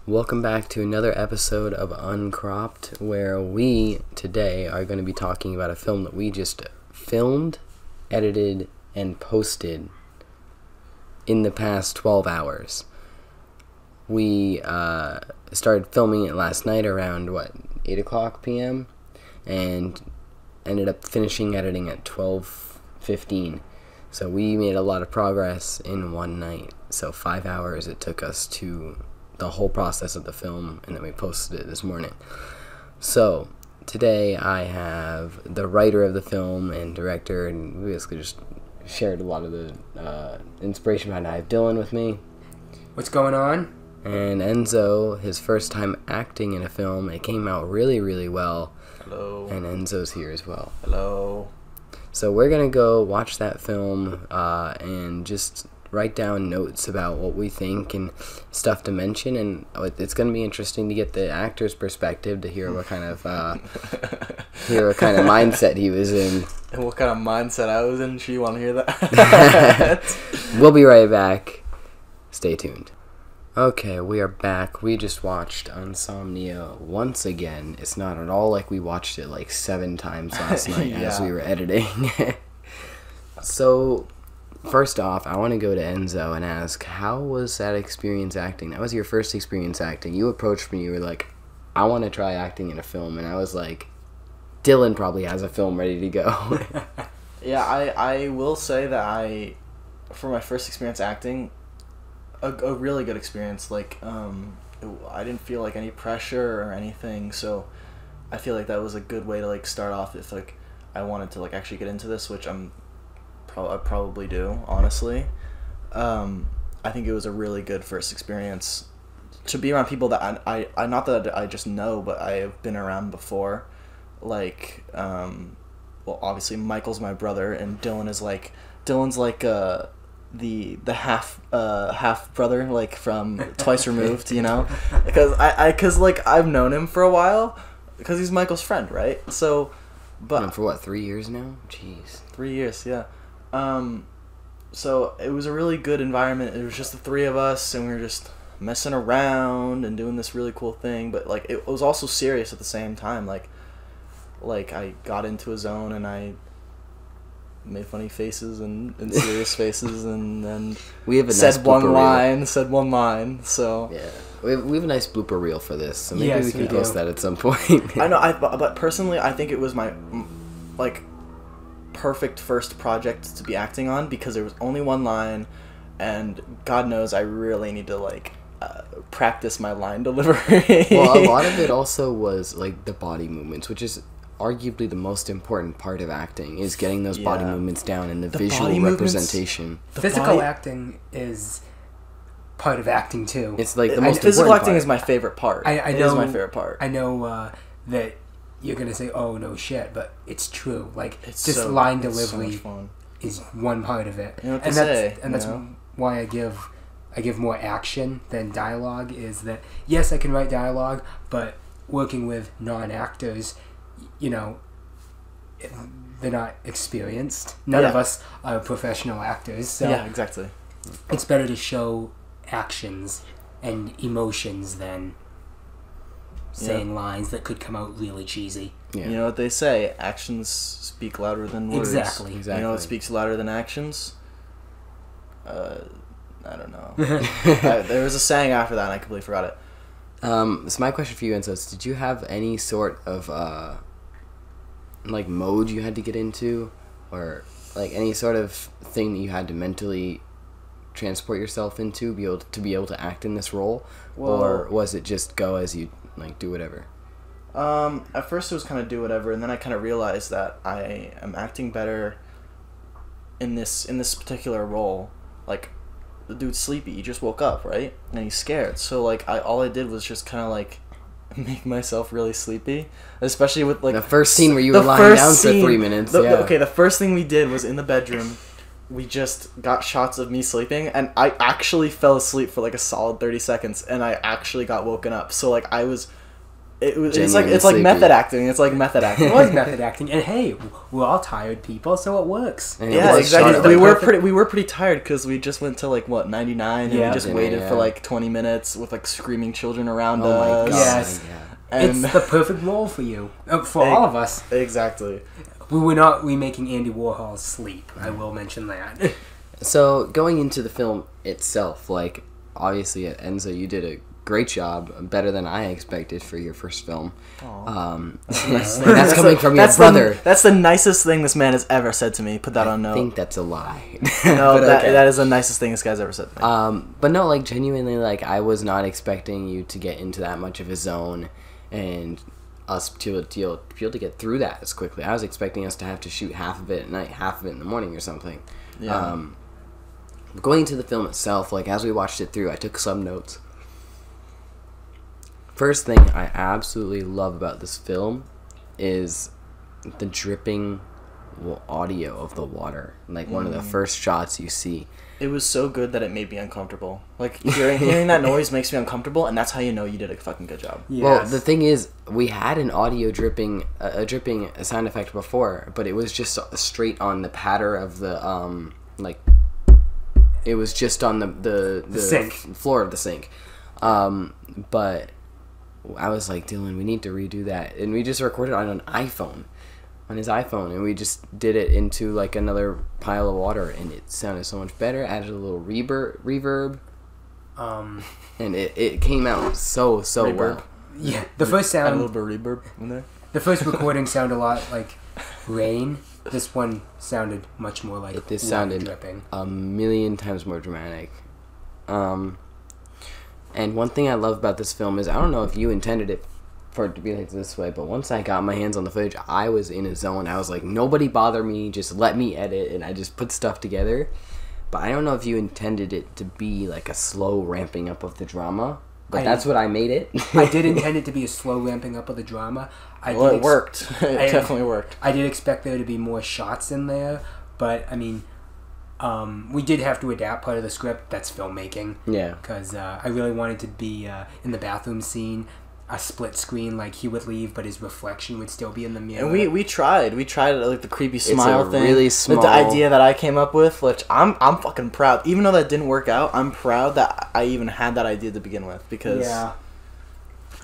Welcome back to another episode of Uncropped, where we today are going to be talking about a film that we just filmed, edited, and posted in the past 12 hours. We started filming it last night around, 8 o'clock p.m., and ended up finishing editing at 12:15. So we made a lot of progress in one night. So 5 hours it took us to the whole process of the film, and then we posted it this morning. So today I have the writer of the film and director, and we basically just shared a lot of the inspiration behind it. I have Dillon with me. What's going on? And Enzo, his first time acting in a film. It came out really, really well. Hello. And Enzo's here as well. Hello. So we're going to go watch that film and just write down notes about what we think and stuff to mention. And it's going to be interesting to get the actor's perspective to hear what kind of mindset he was in. And what kind of mindset I was in. Sure you want to hear that? We'll be right back. Stay tuned. Okay, we are back. We just watched Unsomnia once again. It's not at all like we watched it like 7 times last night as we were editing. So, first off, I want to go to Enzo and ask, how was that experience acting? That was your first experience acting. You approached me, you were like, I want to try acting in a film. And I was like, Dillon probably has a film ready to go. Yeah, I will say that for my first experience acting, a really good experience. Like, I didn't feel like any pressure or anything, so I feel like that was a good way to like start off if like I wanted to like actually get into this, which I probably do, honestly. I think it was a really good first experience to be around people that I not that I just know, but I have been around before. Like, well, obviously Michael's my brother, and Dylan's like the half brother, like from Twice Removed, you know, because like I've known him for a while because he's Michael's friend, right? So, but for 3 years now? Jeez, 3 years, yeah. So it was a really good environment. It was just the 3 of us, and we were just messing around and doing this really cool thing. But like it was also serious at the same time. Like I got into a zone and I made funny faces and serious faces, and then we have said one line. So yeah, we have a nice blooper reel for this. So maybe yes, we can post that at some point. I know. But personally, I think it was my like perfect first project to be acting on because there was only one line, and God knows I really need to like practice my line delivery. Well, a lot of it also was like the body movements, which is arguably the most important part of acting, is getting those body movements down and the visual representation. Physical acting is part of acting too. It's like the most physical important acting part. is my favorite part. I know, it is my favorite part. I know that you're gonna say, "Oh no, shit," but it's true. Like it's just so, line it's delivery so much fun. is one part of it, You know what and to say, that's why I give more action than dialogue. Is that yes, I can write dialogue, but working with non-actors, you know, they're not experienced. None of us are professional actors, so yeah, exactly. It's better to show actions and emotions than saying lines that could come out really cheesy. Yeah. You know what they say, actions speak louder than words. Exactly. You know what speaks louder than actions? I don't know. There was a saying after that and I completely forgot it. So my question for you, Enzo, is did you have any sort of like mode you had to get into, or like any sort of thing that you had to mentally transport yourself into to be able to act in this role? Well, or was it just go as you like, do whatever? At first it was kind of do whatever, and then I kind of realized that I am acting better in this particular role. Like, the dude's sleepy, he just woke up, right? And he's scared. So like all I did was just kind of like make myself really sleepy, especially with like the first scene where you were lying down for 3 minutes. Okay, the first thing we did was in the bedroom. We just got shots of me sleeping, and I actually fell asleep for like a solid 30 seconds, and I actually got woken up. So like I was It's like method acting. It's like method acting. It was method acting, and hey, we're all tired people, so it works. And Yeah, was exactly. shot We were pretty tired because we just went to like what 99, and Yeah. we just waited for like 20 minutes with like screaming children around Oh my us. god! Yes. Yeah. And It's the perfect role for you, for all of us. exactly. We were not remaking Andy Warhol's Sleep. I will mention that. So going into the film itself, like obviously Enzo, you did a great job, better than I expected for your first film. And that's coming from your brother. That's the nicest thing this man has ever said to me. Put that on I note. think that's a lie. No, But okay. that is the nicest thing this guy's ever said to me. But no, like genuinely, like I was not expecting you to get into that much of a zone, and us to be able to get through that as quickly. I was expecting us to have to shoot half of it at night, half of it in the morning, or something. Yeah. Going into the film itself, like as we watched it through, I took some notes. First thing I absolutely love about this film is the dripping audio of the water. Like one of the first shots you see. It was so good that it made me uncomfortable. Like hearing that noise makes me uncomfortable, and that's how you know you did a fucking good job. Yes. Well, the thing is, we had an audio dripping, a dripping sound effect before, but it was just straight on the patter of the like. It was just on the sink. Floor of the sink. But I was like, Dillon, we need to redo that, and we just recorded on an iPhone. On his iPhone, and we just did it into like another pile of water, and it sounded so much better. Added a little reverb, and it came out so Reverb. well. Yeah, the first Add a sound, little bit of reverb in there. the first recording sounded a lot like rain. This one sounded much more like This water sounded dripping. a million times more dramatic. And one thing I love about this film is, I don't know if you intended it for it to be like this way, but once I got my hands on the footage, I was in a zone. I was like, nobody bother me, just let me edit, and I just put stuff together. But I don't know if you intended it to be like a slow ramping up of the drama, but that's what I made it. I did intend it to be a slow ramping up of the drama. Well, it worked. It definitely worked. I did expect there to be more shots in there, but I mean, we did have to adapt part of the script. That's filmmaking. Yeah. Because I really wanted to be in the bathroom scene, a split screen, like he would leave, but his reflection would still be in the mirror. And we tried like the creepy smile thing. Really small. The idea that I came up with, which I'm fucking proud. Even though that didn't work out, I'm proud that I even had that idea to begin with, because Yeah.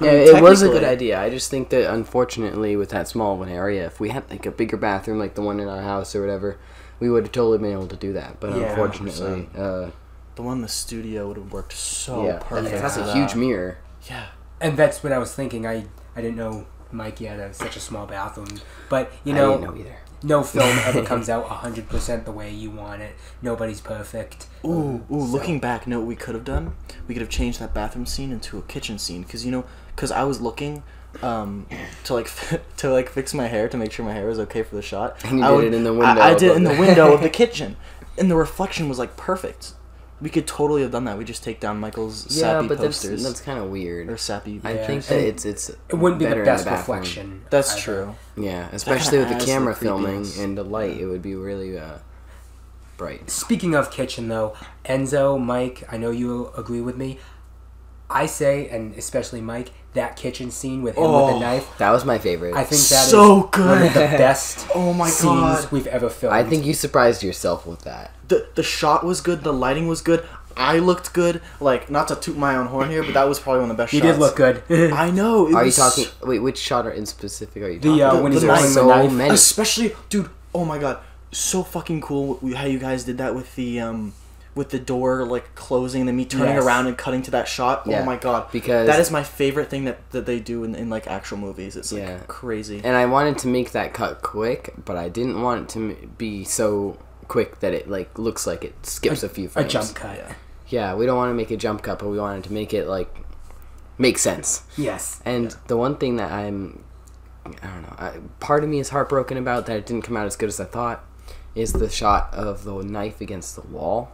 Yeah, it was a good idea. I just think that unfortunately with that small of an area, if we had like a bigger bathroom like the one in our house or whatever, we would have totally been able to do that. But Yeah, unfortunately, the one in the studio would have worked so yeah, perfect. that's for a that. huge mirror. Yeah. And that's what I was thinking. I didn't know Mikey had such a small bathroom. But, you I know, didn't know either. no film ever comes out 100% the way you want it. Nobody's perfect. Looking back, know what we could have done? We could have changed that bathroom scene into a kitchen scene, because I was looking to fix my hair to make sure my hair was okay for the shot. And you did it in the window. I did it in the window of the kitchen, and the reflection was like perfect. We could totally have done that. We just take down Michael's sappy posters. that's kind of weird. Or sappy. I Yeah. think that it's It wouldn't be better the in best bathroom. reflection. That's either. true. Yeah, especially with the adds to the camera filming creepiness. and the light, it would be really bright. Speaking of kitchen, though, Enzo, Mike, I know you agree with me. I say, and especially Mike, that kitchen scene with him with the knife, That was my favorite. I think that So is good. one of the best Oh my scenes God. we've ever filmed. I think you surprised yourself with that. The shot was good. The lighting was good. I looked good. Like, not to toot my own horn here, but that was probably one of the best you shots. did look good. I know. Are you talking? Wait, which shot in specific are you The, talking? when he's There's holding the so knife. many. Especially, dude. Oh my god, so fucking cool how you guys did that with the door like closing and then me turning Yes. around and cutting to that shot. Yeah, Oh my god, because that is my favorite thing that they do in like actual movies. It's like Yeah. crazy. And I wanted to make that cut quick, but I didn't want it to be so quick that it like looks like it skips a few A frames. jump cut. Yeah, we don't want to make a jump cut, but we wanted to make it like make sense. Yes. And the one thing that I don't know, part of me is heartbroken about that it didn't come out as good as I thought, is the shot of the knife against the wall.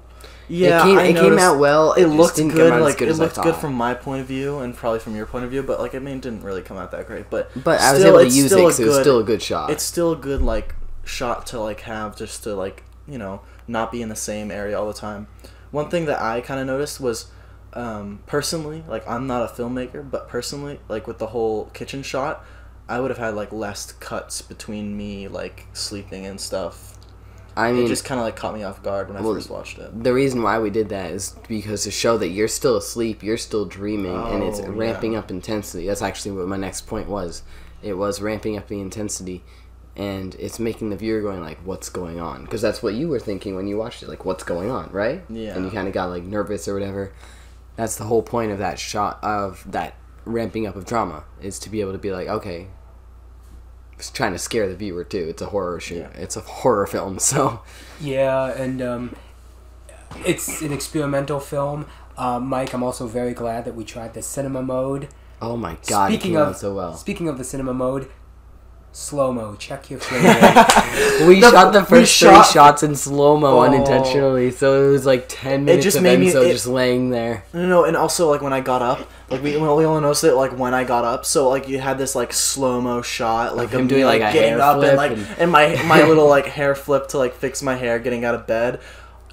Yeah, it came out well. It just looked didn't good. come out as Like good it as I looked good thought. from my point of view and probably from your point of view, but like it didn't really come out that great. But I was still, able to it's use it still a because it was good- still a good shot. It's still a good like shot to like have just to like not be in the same area all the time. One thing that I kind of noticed was personally, like, I'm not a filmmaker, but personally, like, with the whole kitchen shot, I would have had, like, less cuts between me, like, sleeping and stuff. I mean, it just kind of, like, caught me off guard when I first watched it. The reason why we did that is because to show that you're still asleep, you're still dreaming, and it's ramping up intensity. That's actually what my next point was. It was ramping up the intensity, and it's making the viewer going, like, what's going on? Because that's what you were thinking when you watched it, like, what's going on, right? Yeah. And you kind of got, like, nervous or whatever. That's the whole point of that shot, of that ramping up of drama, is to be able to be like, okay, it's trying to scare the viewer too. It's a horror shoot. Yeah. It's a horror film, so. Yeah, and it's an experimental film. Mike, I'm also very glad that we tried the cinema mode. Oh my god, it came out so well. Speaking of the cinema mode, slow-mo, check your frame rate. We shot the first 3 shots in slow-mo unintentionally, so it was like 10 minutes of Enzo just laying there. No, and also, like, when I got up, like, we only noticed it, like, when I got up, so, like, you had this, like, slow-mo shot, like, him doing, like, a getting hair up, flip, and, like, and my little, like, hair flip to, like, fix my hair, getting out of bed.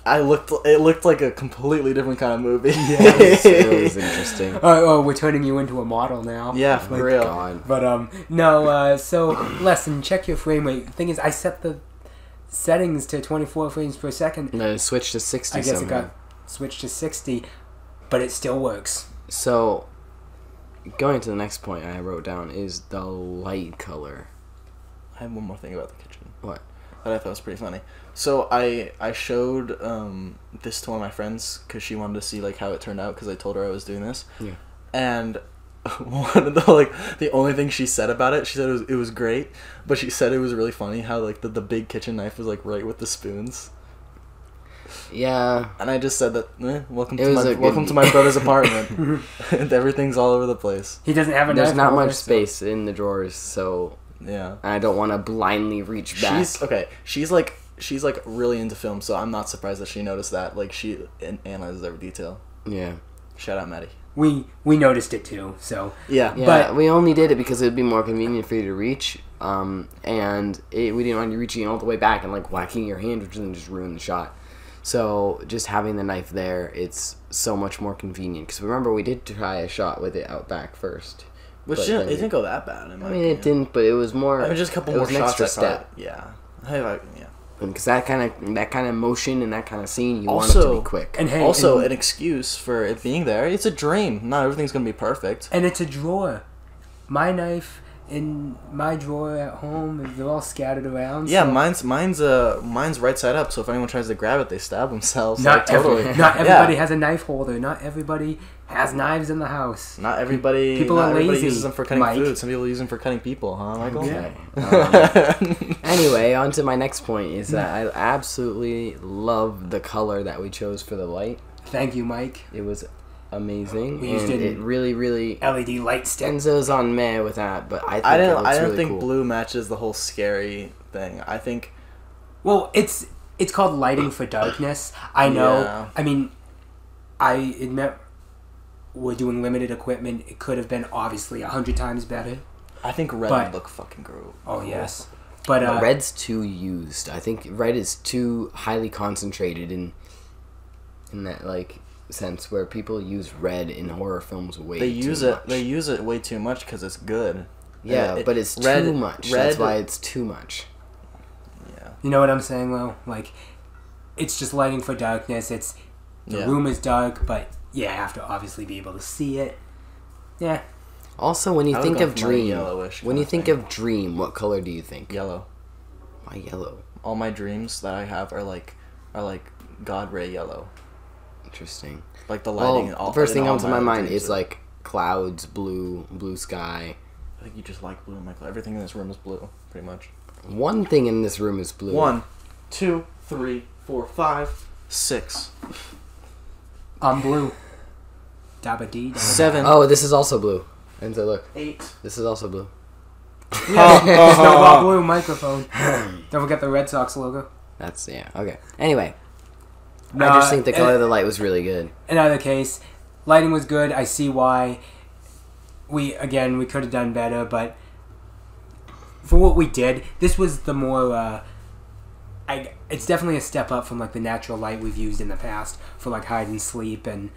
It looked like a completely different kind of movie. Yeah, it was interesting. Oh, we're turning you into a model now. Yeah, for real. God. But no. So lesson, check your frame rate. The thing is, I set the settings to 24 frames per second. And then it switched to 60. I guess it got switched to 60, but it still works. So, going to the next point I wrote down is the light color. I have one more thing about the kitchen. What? That I thought was pretty funny. So I showed this to one of my friends because she wanted to see, like, how it turned out, because I told her I was doing this. Yeah. And one of the only thing she said about it, she said it was great, but she said it was really funny how, like, the big kitchen knife was, like, right with the spoons. Yeah. And I just said that, welcome to my brother's apartment. And everything's all over the place. He doesn't have a There's knife. not much space in the drawers, so yeah. I don't want to blindly reach back. She's like really into film, so I'm not surprised that she noticed that. Like, she analyzes every detail. Yeah. Shout out, Maddie. We noticed it too, so yeah. But we only did it because it would be more convenient for you to reach, and we didn't want you reaching all the way back and, like, whacking your hand, which then just ruin the shot. So just having the knife there, it's so much more convenient. Because remember, we did try a shot with it out back first. Which it didn't go that bad. It didn't, but it was more. I mean, just a couple more shots. Extra step. Yeah. Because that kind of motion and that kind of scene, you want it to be quick. And hey, also, an excuse for it being there. It's a dream. Not everything's gonna be perfect. And it's a drawer. My knife in my drawer at home, they're all scattered around. Yeah, so mine's right side up. So if anyone tries to grab it, they stab themselves. Not everybody has a knife holder. Not everybody has knives in the house. Not everybody. People are lazy. Uses them for cutting Mike. food. Some people use them for cutting people, huh, Michael? Okay. Anyway, on to my next point is that I absolutely love the color that we chose for the light. Thank you, Mike. It was amazing, We used and it really LED light stick. Enzo's on meh with that, but I don't think cool. blue matches the whole scary thing. I think. Well, it's called lighting for darkness. I know. Yeah. I mean, I admit we're doing limited equipment. It could have been obviously 100 times better. I think red would look fucking cool. Oh yes, but red's too used. I think red is too highly concentrated in that, like, sense where people use red in horror films way too much. They use it way too much because it's good. Yeah, but it's too much. That's why it's too much. Yeah. You know what I'm saying, though? Like, it's just lighting for darkness. The room is dark, but you have to obviously be able to see it. Yeah. Also, when you think of dream, dream, what color do you think? Yellow. Why yellow? All my dreams that I have are like God ray yellow. Interesting. Like the lighting. The first thing comes to my mind is like clouds, blue sky. I think you just like blue, Michael. Everything in this room is blue, pretty much. One thing in this room is blue. 1, 2, 3, 4, 5, 6. I'm blue. Dabba dee. 7. Oh, this is also blue. Enzo, look. 8. This is also blue. Yeah, Snowball blue microphone. Don't forget the Red Sox logo. That's okay. Anyway. No, I just think the color of the light was really good. In either case, lighting was good. I see why we could have done better, but for what we did, this was the more it's definitely a step up from, like, the natural light we've used in the past for, like, hide and sleep and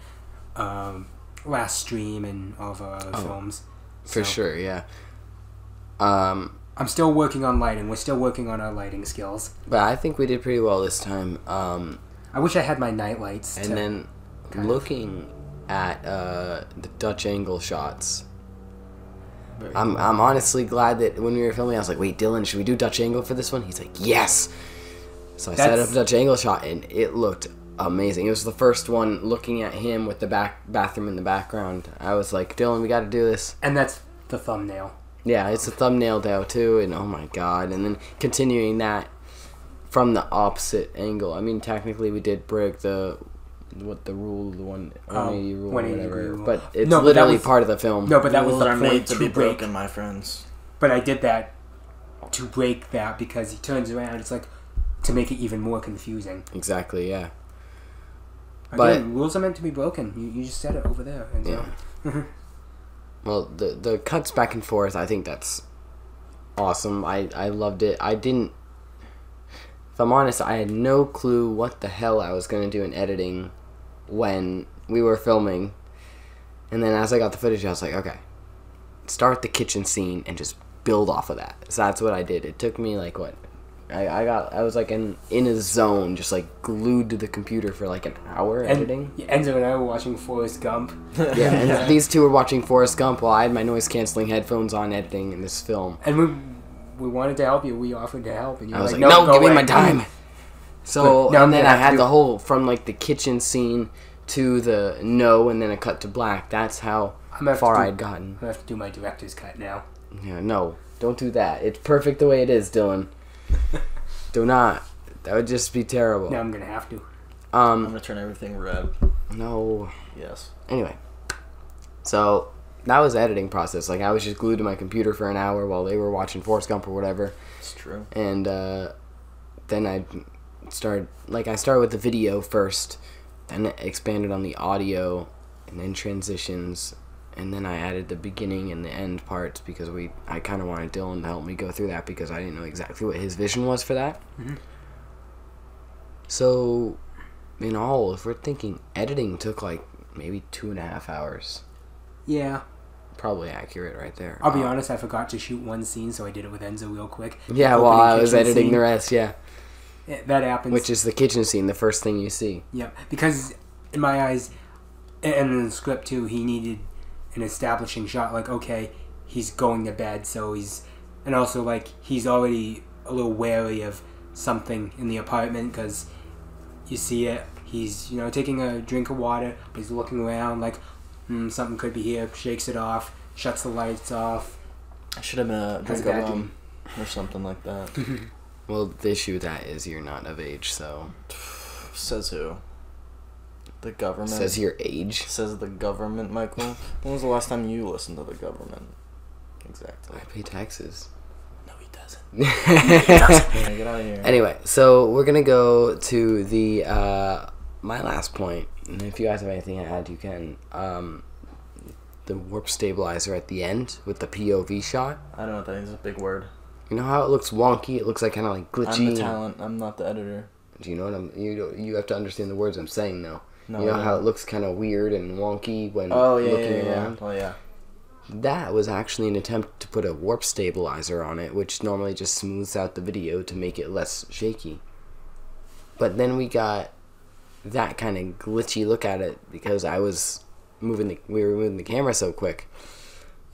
Last Stream and all of our other films. For sure, yeah. I'm still working on lighting. We're still working on our lighting skills. But I think we did pretty well this time. I wish I had my night lights. And then looking at the Dutch angle shots, I'm honestly glad that when we were filming, I was like, wait, Dillon, should we do Dutch angle for this one? He's like, yes! So I set up a Dutch angle shot, and it looked amazing. It was the first one looking at him with the bathroom in the background. I was like, Dillon, we got to do this. And that's the thumbnail. Yeah, it's a thumbnail now too, and oh my god. And then continuing that from the opposite angle. I mean, technically we did break the rule, the 180 rule, or whatever. Rule. But it's literally part of the film. No, but that was the Rules are point made to be break. broken, my friends. But I did that to break that because he turns around. It's like to make it even more confusing. Exactly, yeah. Again, rules are meant to be broken. You just said it over there. And yeah. Well, the cuts back and forth, I think that's awesome. I loved it. I didn't... If I'm honest, I had no clue what the hell I was going to do in editing when we were filming. And then as I got the footage, I was like, okay, start the kitchen scene and just build off of that. So that's what I did. It took me like, what? I was like in a zone, just like glued to the computer for like an hour editing. Enzo and I were watching Forrest Gump. Yeah, and these two were watching Forrest Gump while I had my noise canceling headphones on editing in this film. And we wanted to help you. We offered to help, and you I were was like, like, no, go give me away. my time. So But now and then I had to the whole from like the kitchen scene to the no, and then a cut to black. That's how far I had gotten. I'm gonna have to do my director's cut now. Yeah, no, don't do that. It's perfect the way it is, Dillon. Do not. That would just be terrible. Now I'm gonna have to. I'm gonna turn everything red. No. Yes. Anyway, so that was the editing process. Like I was just glued to my computer for an hour while they were watching Forrest Gump or whatever. It's true. And then I started with the video first, then it expanded on the audio, and then transitions. And then I added the beginning and the end parts because I kind of wanted Dillon to help me go through that because I didn't know exactly what his vision was for that. Mm-hmm. So, in all, if we're thinking editing took like maybe 2.5 hours. Yeah. Probably accurate right there. I'll be honest, I forgot to shoot one scene, so I did it with Enzo real quick. Yeah, while I was editing the rest, yeah. That happens. Which is the kitchen scene, the first thing you see. Yeah, because in my eyes, and in the script too, he needed an establishing shot, like, okay, he's going to bed, so and also, like, he's already a little wary of something in the apartment, because you see it, he's, taking a drink of water, but he's looking around, like, something could be here, shakes it off, shuts the lights off. I should have been a drink of rum or something like that. Well, the issue with that is you're not of age, so... Says who? The government. Says your age. Says the government, Michael. When was the last time you listened to the government? Exactly. I pay taxes. No, he doesn't. Yeah, get out of here. Anyway, so we're gonna go to the my last point, and if you guys have anything to add, you can. The warp stabilizer at the end with the POV shot. I don't know what that is. It's a big word. You know how it looks wonky? It looks like kind of like glitchy. I'm the talent. I'm not the editor. Do you know what you have to understand the words I'm saying though. No, you know how it looks kind of weird and wonky when looking around? Oh, yeah. That was actually an attempt to put a warp stabilizer on it, which normally just smooths out the video to make it less shaky. But then we got that kind of glitchy look at it because we were moving the camera so quick,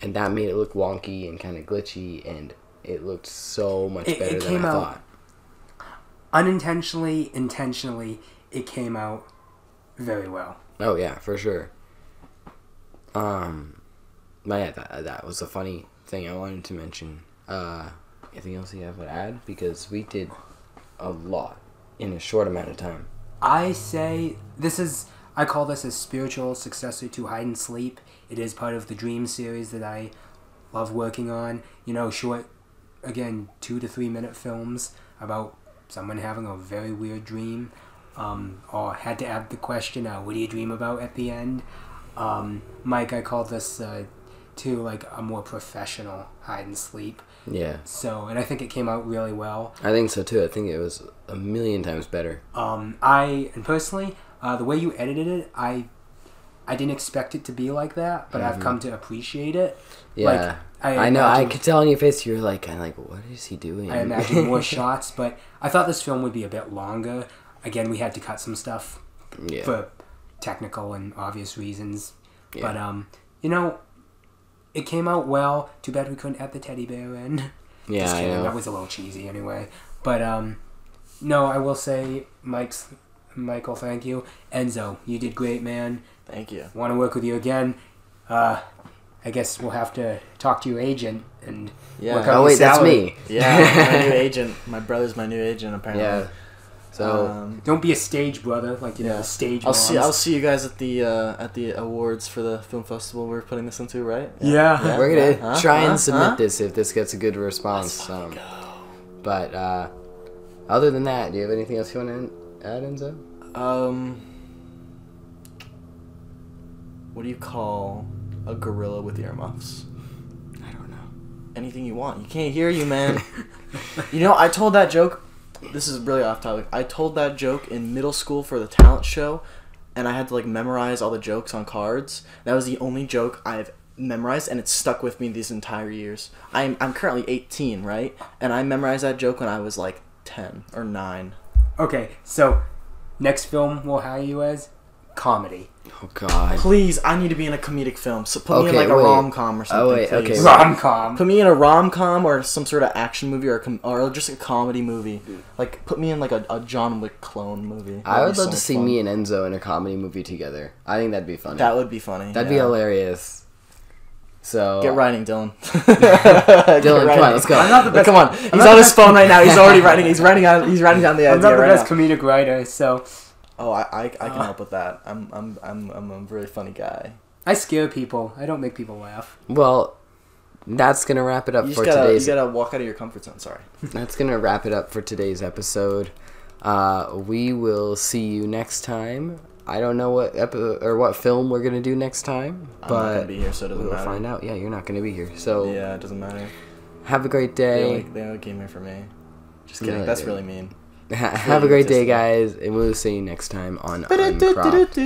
and that made it look wonky and kind of glitchy, and it looked so much better than I thought. Unintentionally, intentionally, it came out very well. Oh yeah, for sure. But yeah, that was a funny thing I wanted to mention. Anything else you have to add? Because we did a lot in a short amount of time. I call this a spiritual successor to Hide and Sleep. It is part of the Dream series that I love working on. Short, again, 2 to 3 minute films about someone having a very weird dream. Or had to add the question, what do you dream about at the end? Mike, I call this to like a more professional Hide and Sleep. Yeah. So, and I think it came out really well. I think so too. I think it was a million times better. And personally, the way you edited it, I I didn't expect it to be like that, but I've come to appreciate it. Yeah. Like, I know. I could tell on your face you were like, kind of like, what is he doing? I imagined more shots, but I thought this film would be a bit longer. Again, we had to cut some stuff for technical and obvious reasons. Yeah. But, you know, it came out well. Too bad we couldn't add the teddy bear in. Yeah, Just kidding. I know. That was a little cheesy anyway. But, no, I will say, Michael, thank you. Enzo, you did great, man. Thank you. Want to work with you again. I guess we'll have to talk to your agent and work Oh, out wait, that's salary. me. Yeah, my new agent. My brother's my new agent, apparently. Yeah. So Don't be a stage brother, like, you know, stage I'll moms. see you guys at the awards for the film festival we're putting this into, right? Yeah. we're gonna try and submit this if this gets a good response. But other than that, do you have anything else you want to add, Enzo? What do you call a gorilla with earmuffs? I don't know. Anything you want. You can't hear you, man. You know, I told that joke. This is really off topic. I told that joke in middle school for the talent show, and I had to like memorize all the jokes on cards. That was the only joke I've memorized, and it's stuck with me these entire years. I'm currently 18, right? And I memorized that joke when I was like 10 or 9. Okay, so next film we'll hire you as comedy. Oh God. Please, I need to be in a comedic film. So put me in like a rom-com or something. Oh wait, please. okay. Rom-com. Put me in a rom-com or some sort of action movie or just a comedy movie. Like, put me in like a John Wick clone movie. I would love to see me and Enzo in a comedy movie together. I think that'd be funny. That would be funny. That'd be hilarious. So Get writing, Dillon. Dylan, come on, let's go. I'm not the best. Come on, he's on his phone right now. He's already writing. He's writing down the idea I'm not the right best now. comedic writer, so Oh, I can help with that. I'm a really funny guy. I scare people. I don't make people laugh. Well, that's gonna wrap it up You for gotta, today's. You gotta walk out of your comfort zone. Sorry. That's gonna wrap it up for today's episode. We will see you next time. I don't know what film we're gonna do next time, I'm but not gonna be here, so it doesn't we'll matter. find out. Yeah, you're not gonna be here, so Yeah, it doesn't matter. have a great day. They only came here for me. Just kidding. No, That's they really mean. Have a great day, guys, and we'll see you next time on Uncropped.